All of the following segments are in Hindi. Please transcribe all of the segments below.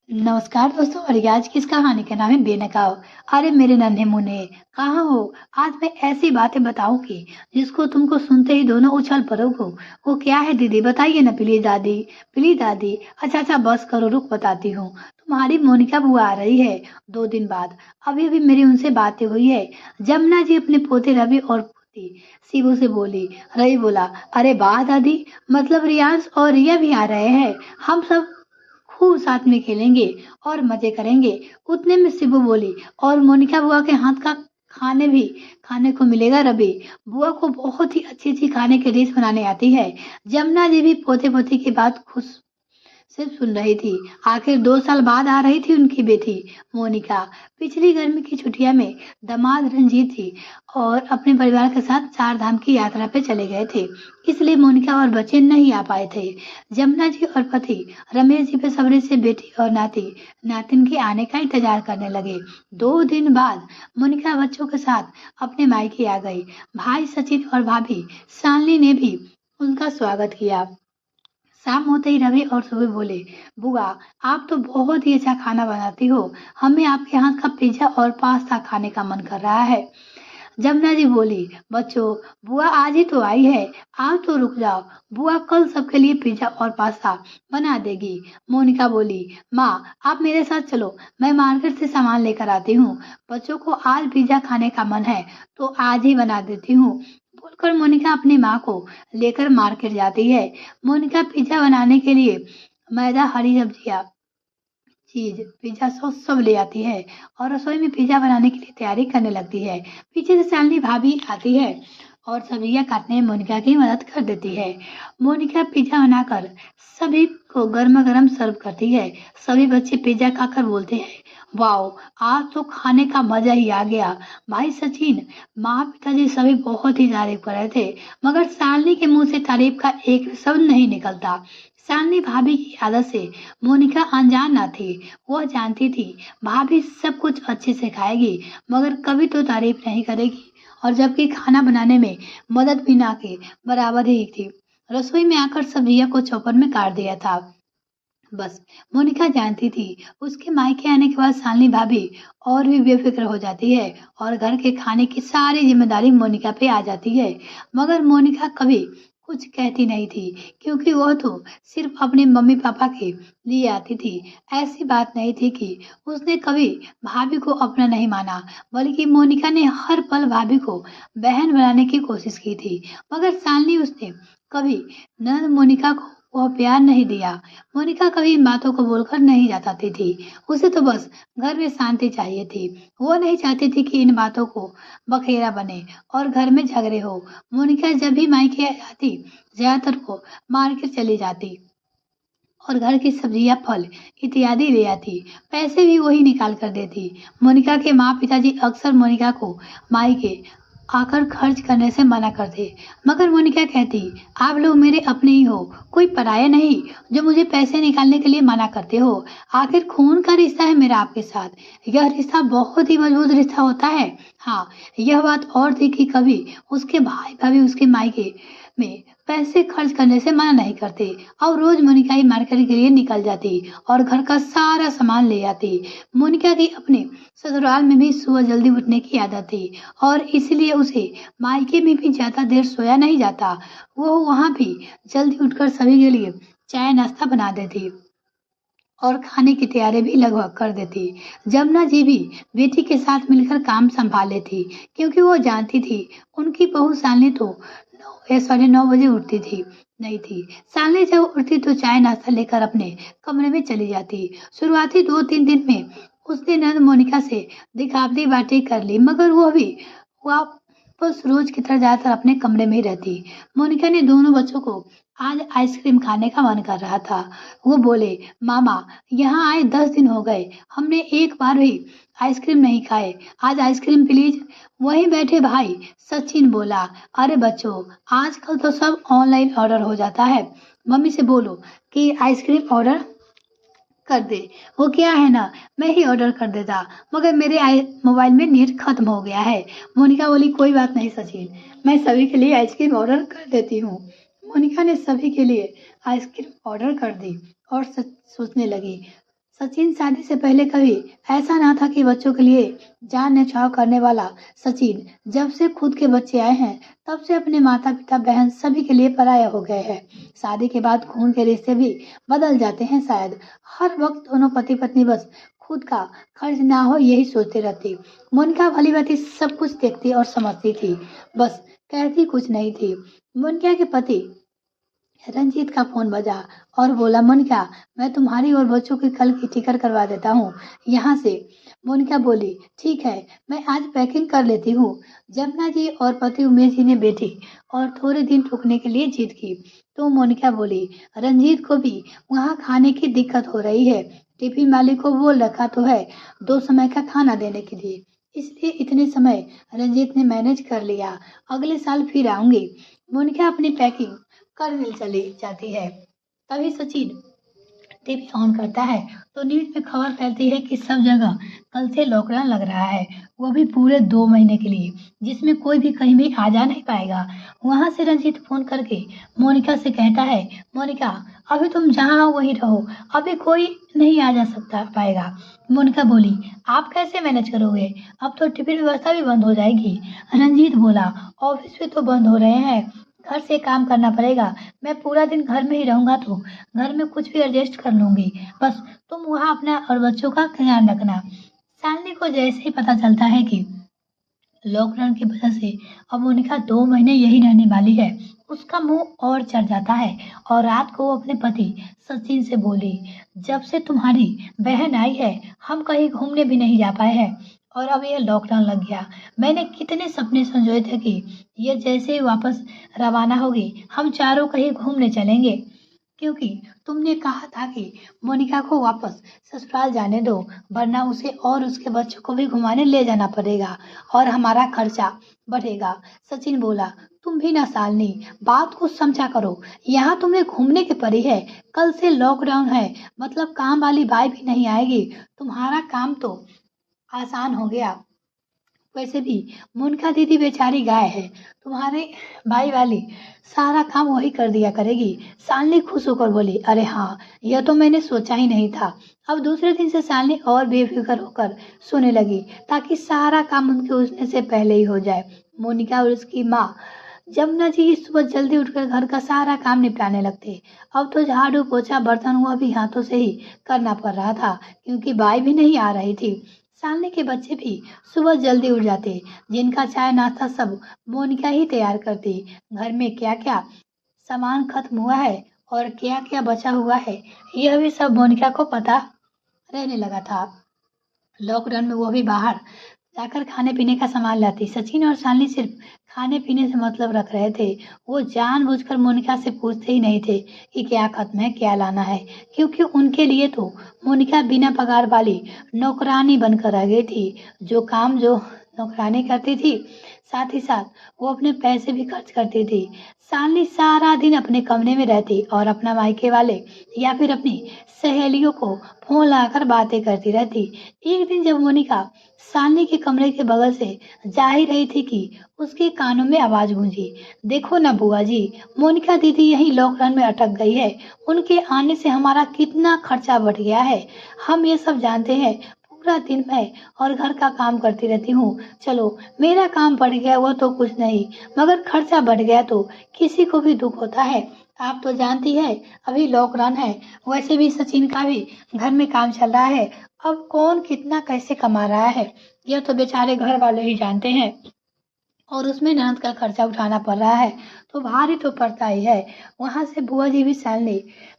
नमस्कार दोस्तों। और आज की इस कहानी का नाम है बेनकाब। अरे मेरे नन्हे मुन्ने, कहाँ हो? आज मैं ऐसी बातें बताऊंगी जिसको तुमको सुनते ही दोनों उछल पड़ोगे। वो क्या है दीदी, बताइए ना प्लीज दादी। प्लीज दादी। अच्छा अच्छा बस करो, रुक बताती हूँ। तुम्हारी मोनिका बुआ आ रही है 2 दिन बाद। अभी अभी मेरी उनसे बातें हुई है। जमुना जी अपने पोते रवि और पोती शिवू से बोली। रवि बोला, अरे वाह दादी, मतलब रियांश और रिया भी आ रहे हैं। हम सब खूब साथ में खेलेंगे और मजे करेंगे। उतने में शिबू बोली, और मोनिका बुआ के हाथ का खाने भी खाने को मिलेगा रवि। बुआ को बहुत ही अच्छी अच्छी खाने की डिश बनाने आती है। जमुना जी भी पोते पोती की बात खुश सिर्फ सुन रही थी। आखिर 2 साल बाद आ रही थी उनकी बेटी मोनिका। पिछली गर्मी की छुट्टियां में दामाद रंजीत जी और अपने परिवार के साथ 4 धाम की यात्रा पे चले गए थे। इसलिए मोनिका और बच्चे नहीं आ पाए थे। जमुना जी और पति रमेश जी बेसब्री से बेटी और नाती नातिन के आने का इंतजार करने लगे। 2 दिन बाद मोनिका बच्चों के साथ अपने मायके आ गई। भाई सचिन और भाभी शालिनी ने भी उनका स्वागत किया। शाम होते ही रवि और सुबह बोले, बुआ आप तो बहुत ही अच्छा खाना बनाती हो। हमें आपके हाथ का पिज्जा और पास्ता खाने का मन कर रहा है। जमुना जी बोली, बच्चों बुआ आज ही तो आई है, आप तो रुक जाओ। बुआ कल सबके लिए पिज्जा और पास्ता बना देगी। मोनिका बोली, माँ आप मेरे साथ चलो, मैं मार्केट से सामान लेकर आती हूँ। बच्चों को आज पिज्जा खाने का मन है तो आज ही बना देती हूँ। बोलकर मोनिका अपनी माँ को लेकर मार्केट जाती है। मोनिका पिज्जा बनाने के लिए मैदा, हरी सब्जियाँ, चीज, पिज्जा सॉस सब ले आती है और रसोई में पिज्जा बनाने के लिए तैयारी करने लगती है। पीछे से शालिनी भाभी आती है और सब्जियां काटने में मोनिका की मदद कर देती है। मोनिका पिज्जा बनाकर सभी को गर्मा गर्म सर्व करती है। सभी बच्चे पिज्जा खाकर बोलते हैं, वाओ आज तो खाने का मजा ही आ गया। भाई सचिन, माँ, पिताजी सभी बहुत ही तारीफ कर रहे थे, मगर शालिनी के मुंह से तारीफ का एक शब्द नहीं निकलता। शालिनी भाभी की आदत से मोनिका अनजान ना थी। वह जानती थी भाभी सब कुछ अच्छे से खाएगी मगर कभी तो तारीफ नहीं करेगी, और जबकि खाना बनाने में मदद भी ना के बराबर ही थी। रसोई में आकर सब्जियों को चॉपर में काट दिया था। बस मोनिका जानती थी उसके मायके आने के बाद शालिनी भाभी और भी बेफिक्र हो जाती है और घर के खाने की सारी जिम्मेदारी मोनिका पे आ जाती है। मगर मोनिका कभी कुछ कहती नहीं थी क्योंकि वह तो सिर्फ अपने मम्मी पापा के लिए आती थी। ऐसी बात नहीं थी कि उसने कभी भाभी को अपना नहीं माना, बल्कि मोनिका ने हर पल भाभी को बहन बनाने की कोशिश की थी। मगर शालिनी उसने कभी नंद मोनिका को वह प्यार नहीं दिया। मोनिका कभी इन बातों को बोलकर नहीं जाती थी। उसे तो बस घर में शांति चाहिए थी। वो नहीं चाहती थी कि इन बातों को बखेड़ा बने और घर में झगड़े हो। मोनिका जब भी मायके आती ज्यादातर वो मार्केट चली जाती और घर की सब्जियां, फल इत्यादि ले आती। पैसे भी वही निकाल कर देती। मोनिका के माँ पिताजी अक्सर मोनिका को मायके आकर खर्च करने से मना करते, मगर मोनिका कहती, आप लोग मेरे अपने ही हो, कोई पराया नहीं जो मुझे पैसे निकालने के लिए मना करते हो। आखिर खून का रिश्ता है मेरा आपके साथ। यह रिश्ता बहुत ही मजबूत रिश्ता होता है। हाँ, यह बात और थी कि कभी उसके भाई भाभी उसके मायके में पैसे खर्च करने से मना नहीं करते और रोज मोनिका ही मार्केट के लिए निकल जाती और घर का सारा सामान ले आती। मोनिका की अपने ससुराल में भी सुबह जल्दी उठने की आदत थी और इसलिए उसे मायके में भी ज्यादा देर सोया नहीं जाता। वो वहां भी जल्दी उठकर सभी के लिए चाय नाश्ता बना देती और खाने की तैयारी भी लगभग कर देती। जमुना जी भी बेटी के साथ मिलकर काम संभाल लेती क्योंकि वो जानती थी उनकी बहू शालिनी तो 9 या 9:30 बजे उठती थी नहीं थी। शालिनी जब उठती तो चाय नाश्ता लेकर अपने कमरे में चली जाती। शुरुआती 2-3 दिन में उसने नंद मोनिका से दिखावटी बातें कर ली, मगर वो भी वापस रोज की तरह ज्यादातर अपने कमरे में ही रहती। मोनिका ने दोनों बच्चों को आज आइसक्रीम खाने का मन कर रहा था। वो बोले, मामा यहाँ आए 10 दिन हो गए, हमने एक बार भी आइसक्रीम नहीं खाए, आज आइसक्रीम प्लीज। वहीं बैठे भाई सचिन बोला, अरे बच्चों आजकल तो सब ऑनलाइन ऑर्डर हो जाता है, मम्मी से बोलो कि आइसक्रीम ऑर्डर कर दे। वो क्या है ना, मैं ही ऑर्डर कर देता, मगर मेरे मोबाइल में नेट खत्म हो गया है। मोनिका बोली, कोई बात नहीं सचिन, मैं सभी के लिए आइसक्रीम ऑर्डर कर देती हूँ। मोनिका ने सभी के लिए आइसक्रीम ऑर्डर कर दी और सोचने लगी, सचिन शादी से पहले कभी ऐसा ना था कि बच्चों के लिए जान न्यौछावर करने वाला सचिन जब से खुद के बच्चे आए हैं तब से अपने माता पिता बहन सभी के लिए पराया हो गए हैं। शादी के बाद खून के रिश्ते भी बदल जाते हैं शायद। हर वक्त दोनों पति पत्नी बस खुद का खर्च ना हो यही सोचते रहती। मोनिका भली भांति सब कुछ देखती और समझती थी, बस कहती कुछ नहीं थी। मोनिका के पति रंजीत का फोन बजा और बोला, मोनिका, मैं तुम्हारी और बच्चों की कल की टिकट करवा देता हूँ यहाँ से। मोनिका बोली, ठीक है, मैं आज पैकिंग कर लेती हूँ। जमुना जी और पति उमेश जी ने बेटी और थोड़े दिन रुकने के लिए जिद की तो मोनिका बोली, रंजीत को भी वहाँ खाने की दिक्कत हो रही है। टिफिन मालिक को बोल रखा तो है 2 समय का खाना देने के लिए, इसलिए इतने समय रंजीत ने मैनेज कर लिया। अगले साल फिर आऊंगी। मोनिका अपनी पैकिंग करने चली जाती है। तभी सचिन टीवी ऑन करता है तो न्यूज में खबर फैलती है कि सब जगह कल से लॉकडाउन लग रहा है, वो भी पूरे 2 महीने के लिए, जिसमें कोई भी कहीं भी आ जा नहीं पाएगा। वहां से रंजीत फोन करके मोनिका से कहता है, मोनिका, अभी तुम जहाँ हो वहीं रहो, अभी कोई नहीं आ जा सकता पाएगा। मोनिका बोली, आप कैसे मैनेज करोगे, अब तो टिफिन व्यवस्था भी बंद हो जाएगी। रंजीत बोला, ऑफिस भी तो बंद हो रहे हैं, घर से काम करना पड़ेगा। मैं पूरा दिन घर में ही रहूंगा तो घर में कुछ भी एडजस्ट कर लूंगी, बस तुम वहाँ अपना और बच्चों का ख्याल रखना। शालिनी को जैसे ही पता चलता है कि लॉकडाउन की वजह से अब मोनिका 2 महीने यही रहने वाली है, उसका मुंह और चढ़ जाता है और रात को वो अपने पति सचिन से बोली, जब से तुम्हारी बहन आई है हम कहीं घूमने भी नहीं जा पाए हैं और अब ये लॉकडाउन लग गया। मैंने कितने सपने संजोए थे कि ये जैसे ही वापस रवाना होगी हम चारों कहीं घूमने चलेंगे, क्योंकि तुमने कहा था कि मोनिका को वापस ससुराल जाने दो, वरना उसे और उसके बच्चों को भी घुमाने ले जाना पड़ेगा और हमारा खर्चा बढ़ेगा। सचिन बोला, तुम भी ना शालिनी, बात को समझा करो, यहाँ तुम्हें घूमने की पड़ी है, कल से लॉकडाउन है, मतलब काम वाली बाई भी नहीं आएगी, तुम्हारा काम तो आसान हो गया। वैसे भी मोनिका दीदी बेचारी गाय है, तुम्हारे भाई वाली सारा काम वही कर दिया करेगी। शालिनी खुश होकर बोली, अरे हाँ, यह तो मैंने सोचा ही नहीं था। अब दूसरे दिन से शालिनी और बेफिक्र होकर सोने लगी ताकि सारा काम उनके उठने से पहले ही हो जाए। मोनिका और उसकी माँ जमुना जी सुबह जल्दी उठकर घर का सारा काम निपटाने लगते। अब तो झाड़ू पोछा बर्तन हुआ भी हाथों से ही करना पड़ रहा था क्योंकि बाई भी नहीं आ रही थी। सालने के बच्चे भी सुबह जल्दी उठ जाते, जिनका चाय नाश्ता सब मोनिका ही तैयार करती। घर में क्या क्या सामान खत्म हुआ है और क्या क्या बचा हुआ है यह भी सब मोनिका को पता रहने लगा था। लॉकडाउन में वो भी बाहर जाकर खाने पीने का सामान लाती। सचिन और शालिनी सिर्फ खाने पीने से मतलब रख रहे थे, वो जानबूझकर मोनिका से पूछते ही नहीं थे कि क्या खत्म है क्या लाना है, क्योंकि उनके लिए तो मोनिका बिना पगार वाली नौकरानी बनकर रह गई थी। जो नौकरानी करती थी, साथ ही साथ वो अपने पैसे भी खर्च करती थी। शालिनी सारा दिन अपने कमरे में रहती और अपना मायके वाले या फिर अपनी सहेलियों को फोन लगाकर बातें करती रहती। एक दिन जब मोनिका शालिनी के कमरे के बगल से जा ही रही थी कि उसके कानों में आवाज गूंजी, देखो ना बुआ जी, मोनिका दीदी यही लॉकडाउन में अटक गई है, उनके आने से हमारा कितना खर्चा बढ़ गया है, हम ये सब जानते हैं। पूरा दिन मैं और घर का काम करती रहती हूँ, चलो मेरा काम बढ़ गया वो तो कुछ नहीं, मगर खर्चा बढ़ गया तो किसी को भी दुख होता है। आप तो जानती है अभी लॉकडाउन है, वैसे भी सचिन का भी घर में काम चल रहा है, अब कौन कितना कैसे कमा रहा है यह तो बेचारे घर वाले ही जानते हैं, और उसमें ननद का खर्चा उठाना पड़ रहा है तो भारी तो पड़ता ही है। वहां से बुआ जी भी शालिनी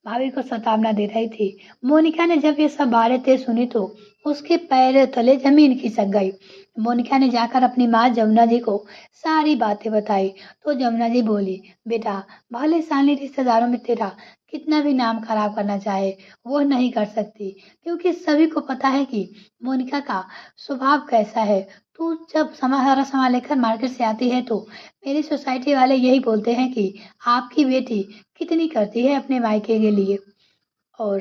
भाभी को सतावना दे रही थी। मोनिका ने जब ये सब बातें सुनी तो उसके पैर तले जमीन खिसक गई। मोनिका ने जाकर अपनी माँ जमुना जी को सारी बातें बताई तो जमुना जी बोली, बेटा, भले शालिनी रिश्तेदारों में तेरा कितना भी नाम खराब करना चाहे वो नहीं कर सकती, क्योंकि सभी को पता है कि मोनिका का स्वभाव कैसा है। तू जब सारा सामान लेकर मार्केट से आती है तो मेरी सोसाइटी वाले यही बोलते हैं कि आपकी बेटी कितनी करती है अपने मायके के लिए, और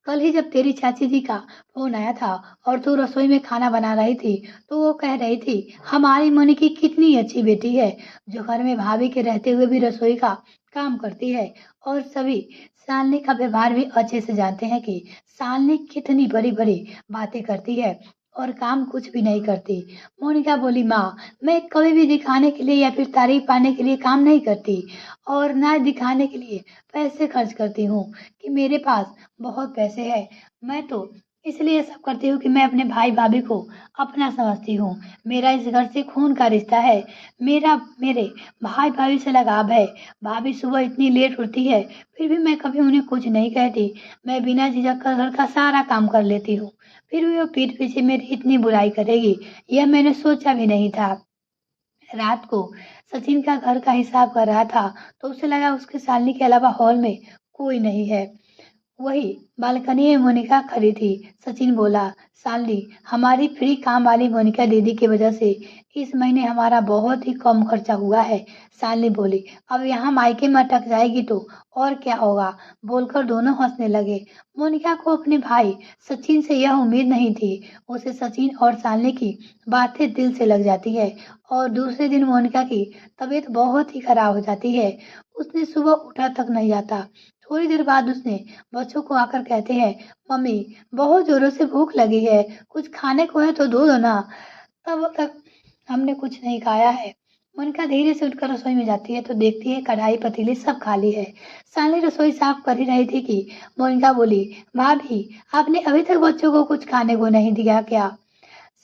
कल ही जब तेरी चाची जी का फ़ोन आया था और तू रसोई में खाना बना रही थी, तो वो कह रही थी, हमारी मोनिका कितनी अच्छी बेटी है, जो घर में भाभी के रहते हुए भी रसोई का काम करती है। और सभी शालिनी का व्यवहार भी अच्छे से जानते हैं कि शालिनी कितनी बड़ी-बड़ी बातें करती है और काम कुछ भी नहीं करती। मोनिका बोली, माँ, मैं कभी भी दिखाने के लिए या फिर तारीफ़ पाने के लिए काम नहीं करती और ना दिखाने के लिए पैसे खर्च करती हूँ कि मेरे पास बहुत पैसे हैं। मैं तो इसलिए सब करती हूँ कि मैं अपने भाई-भाभी को अपना समझती हूँ। मेरा इस घर से खून का रिश्ता है। मेरे भाई-भाभी से लगाव है। भाभी सुबह इतनी लेट उठती है, फिर भी मैं कभी उन्हें कुछ नहीं कहती। मैं बिना झिझक कर घर का सारा काम कर लेती हूँ। फिर भी वो पीठ पीछे मेरी इतनी बुराई करेगी, यह मैंने सोचा भी नहीं था। रात को सचिन का घर का हिसाब कर रहा था, तो उसे लगा उसकी शालिनी के अलावा हॉल में कोई नहीं है। वही बालकनी में मोनिका खड़ी थी। सचिन बोला, शालिनी, हमारी फ्री काम वाली मोनिका दीदी की वजह से इस महीने हमारा बहुत ही कम खर्चा हुआ है। शालिनी बोली, अब यहाँ मायके में अटक जाएगी तो और क्या होगा? बोलकर दोनों हंसने लगे। मोनिका को अपने भाई सचिन से यह उम्मीद नहीं थी। उसे सचिन और शालिनी की बातें दिल से लग जाती है और दूसरे दिन मोनिका की तबीयत बहुत ही खराब हो जाती है। उसने सुबह उठा तक नहीं आता। थोड़ी देर बाद उसने बच्चों को आकर कहते हैं, मम्मी, बहुत जोरों से भूख लगी है, कुछ खाने को है तो दो ना। तब तक हमने कुछ नहीं खाया है। मोनिका धीरे से उठकर रसोई में जाती है तो देखती है कढ़ाई पतीली सब खाली है। साली रसोई साफ कर ही रही थी कि मोनिका बोली, भाभी, आपने अभी तक बच्चों को कुछ खाने को नहीं दिया क्या?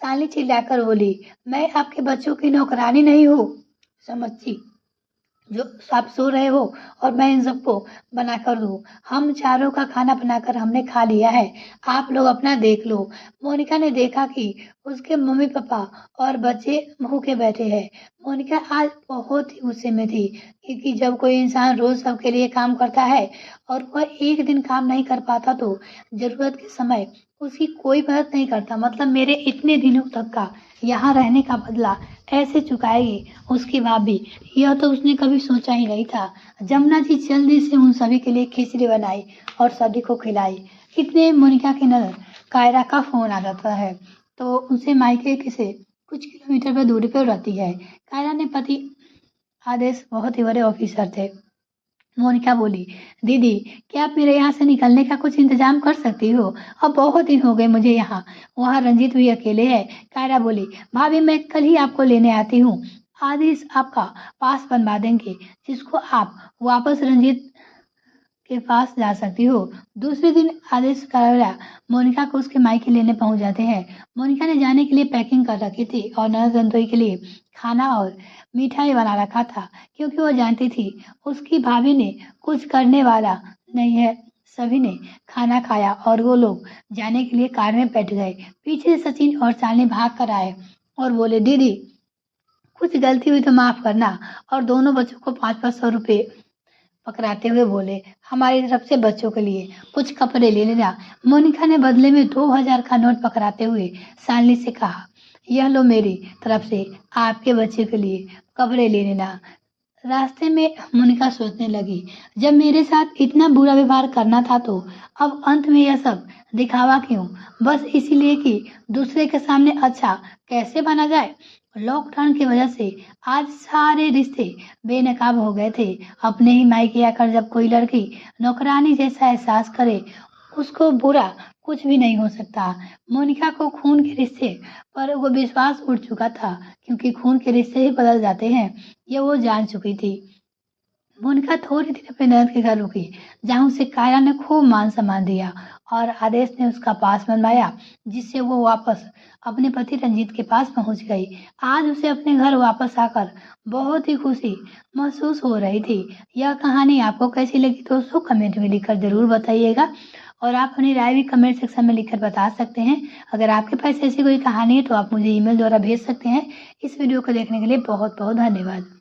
साली चिल्लाकर बोली, मैं आपके बच्चों की नौकरानी नहीं हूँ, समझी जो आप सो रहे हो और मैं इन सबको बनाकर दूँ। हम चारों का खाना बनाकर हमने खा लिया है। आप लोग अपना देख लो। मोनिका ने देखा कि उसके मम्मी-पापा और बच्चे भूखे बैठे हैं। मोनिका आज बहुत ही गुस्से में थी क्योंकि जब कोई इंसान रोज़ सबके लिए काम करता है और वह एक दिन काम नहीं कर पाता तो ज़रूरत के समय उसकी कोई मदद नहीं करता। मतलब मेरे इतने दिनों तक का यहाँ रहने का बदला ऐसे चुकाएगी उसकी भाभी। यह तो उसने कभी सोचा ही नहीं था। जमुना जी जल्दी से उन सभी के लिए खिचड़ी बनाई और सभी को खिलाई। इतने मोनिका की नज़र कायरा का फ़ोन आ जाता है, तो उसे मायके से कुछ किलोमीटर पर दूरी पर रहती है। कायरा ने पति आदेश बहुत ही बड़े ऑफिसर थे। मोनिका बोली, दीदी, क्या आप मेरे यहाँ से निकलने का कुछ इंतजाम कर सकती हो? अब बहुत दिन हो गए मुझे यहाँ। वहाँ रंजीत भी अकेले है। कायरा बोली, भाभी, मैं कल ही आपको लेने आती हूँ। आदेश आपका पास बनवा देंगे, जिसको आप वापस रंजीत के पास जा सकती हो। दूसरे दिन आदेश कायरा मोनिका को उसके मायके लेने पहुंच जाते हैं। मोनिका ने जाने के लिए पैकिंग कर रखी थी और ननद रंधोई के लिए खाना और मिठाई बना रखा था क्योंकि वो जानती थी उसकी भाभी ने कुछ करने वाला नहीं है। सभी ने खाना खाया और वो लोग जाने के लिए कार में बैठ गए। पीछे से सचिन और शालिनी भाग कर आए और बोले, दीदी, कुछ गलती हुई तो माफ करना। और दोनों बच्चों को 500 रुपए पकड़ाते हुए बोले, हमारी तरफ से बच्चों के लिए कुछ कपड़े ले लेना। मोनिका ने बदले में 2000 का नोट पकड़ाते हुए शालिनी से कहा, यह लो मेरी तरफ से आपके बच्चे के लिए कपड़े ले लेना। रास्ते में मोनिका सोचने लगी, जब मेरे साथ इतना बुरा व्यवहार करना था तो अब अंत में यह सब दिखावा क्यों? बस इसीलिए कि दूसरे के सामने अच्छा कैसे बना जाए। लॉकडाउन की वजह से आज सारे रिश्ते बेनकाब हो गए थे। अपने ही मायके आकर जब कोई लड़की नौकरानी जैसा एहसास करे, उसको बुरा कुछ भी नहीं हो सकता। मोनिका को खून के रिश्ते पर वो विश्वास उठ चुका था क्योंकि खून के रिश्ते ही बदल जाते हैं, ये वो जान चुकी थी। मोनिका थोड़ी देर अपने ननद के घर रुकी, जहाँ उसे कायरा ने खूब मान सम्मान दिया और आदेश ने उसका पास बनवाया, जिससे वो वापस अपने पति रंजीत के पास पहुंच गई। आज उसे अपने घर वापस आकर बहुत ही खुशी महसूस हो रही थी। यह कहानी आपको कैसी लगी दोस्तों, कमेंट में लिखकर जरूर बताइएगा और आप अपनी राय भी कमेंट सेक्शन में लिखकर बता सकते हैं। अगर आपके पास ऐसी कोई कहानी है तो आप मुझे ईमेल द्वारा भेज सकते हैं। इस वीडियो को देखने के लिए बहुत बहुत धन्यवाद।